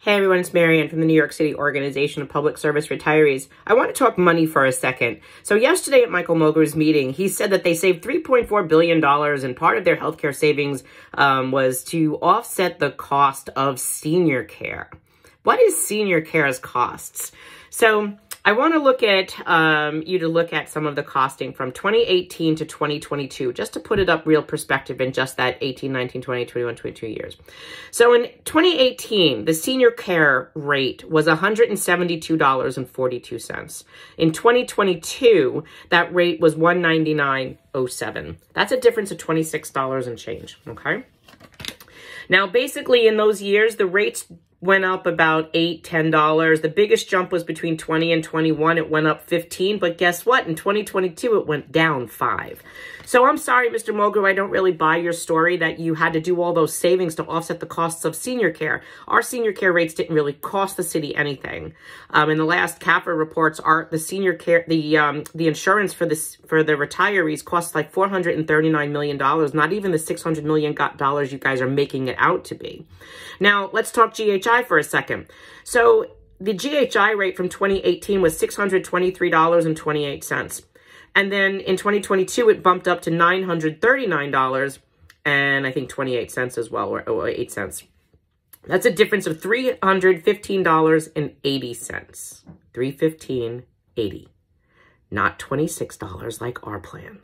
Hey everyone, it's Marianne from the New York City Organization of Public Service Retirees. I want to talk money for a second. So yesterday at Michael Mulgrew's meeting, he said that they saved $3.4 billion and part of their healthcare savings was to offset the cost of senior care. What is senior care's costs? So I want to look at you to look at some of the costing from 2018 to 2022, just to put it up real perspective in just that 18, 19, 20, 21, 22 years. So in 2018, the senior care rate was $172.42. In 2022, that rate was $199.07. That's a difference of $26 and change, okay? Now, basically, in those years, the rates went up about $8, $10. The biggest jump was between 20 and 21. It went up 15, but guess what? In 2022, it went down 5. So I'm sorry, Mr. Mulgrew, I don't really buy your story that you had to do all those savings to offset the costs of senior care. Our senior care rates didn't really cost the city anything. In the last CAFR reports, the senior care, the insurance for the retirees costs like $439 million, not even the $600 million you guys are making it out to be. Now, let's talk GHI for a second. So the GHI rate from 2018 was $623.28. And then in 2022, it bumped up to $939 and I think 28 cents as well, or 8 cents. That's a difference of $315.80. $315.80. Not $26 like our plan.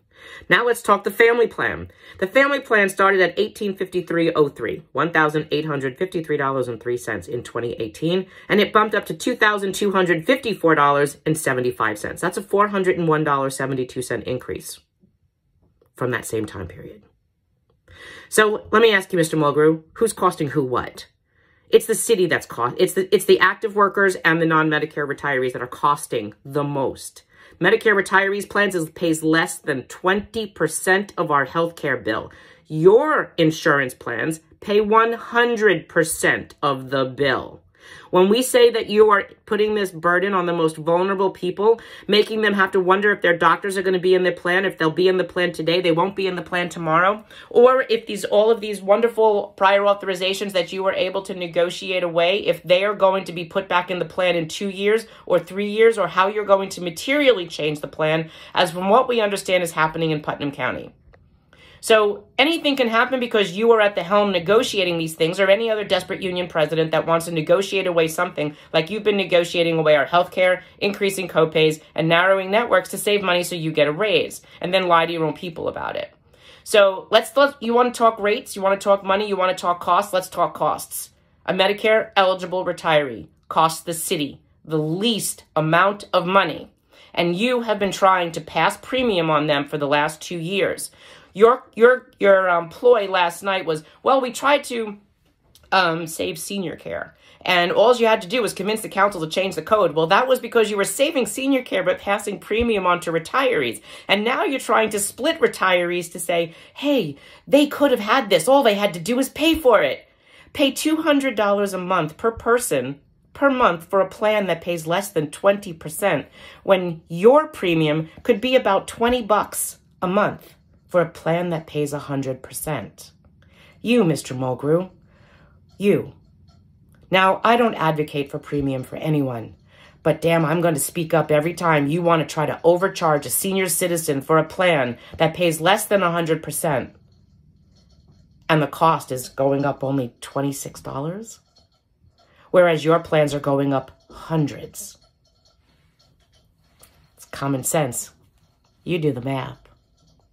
Now let's talk the family plan. The family plan started at $1,853.03, $1,853.03 in 2018, and it bumped up to $2,254.75. That's a $401.72 increase from that same time period. So let me ask you, Mr. Mulgrew, who's costing who what? It's the city that's it's the active workers and the non-Medicare retirees that are costing the most. Medicare retirees plans pays less than 20% of our healthcare bill. Your insurance plans pay 100% of the bill. When we say that you are putting this burden on the most vulnerable people, making them have to wonder if their doctors are going to be in their plan, if they'll be in the plan today, they won't be in the plan tomorrow, or if all of these wonderful prior authorizations that you were able to negotiate away, if they are going to be put back in the plan in 2 years or 3 years, or how you're going to materially change the plan, as from what we understand is happening in Putnam County. So anything can happen because you are at the helm negotiating these things, or any other desperate union president that wants to negotiate away something like you've been negotiating away our health care, increasing copays, and narrowing networks to save money so you get a raise, and then lie to your own people about it. So you want to talk rates, you want to talk money, you want to talk costs, let's talk costs. A Medicare eligible retiree costs the city the least amount of money, and you have been trying to pass premium on them for the last 2 years. Your ploy last night was, well, we tried to save senior care, and all you had to do was convince the council to change the code. Well, that was because you were saving senior care but passing premium on to retirees. And now you're trying to split retirees to say, hey, they could have had this. All they had to do was pay for it. Pay $200 a month per person per month for a plan that pays less than 20%, when your premium could be about $20 a month for a plan that pays 100%. You, Mr. Mulgrew, you. Now, I don't advocate for premium for anyone, but damn, I'm going to speak up every time you want to try to overcharge a senior citizen for a plan that pays less than 100%, and the cost is going up only $26, whereas your plans are going up hundreds. It's common sense. You do the math.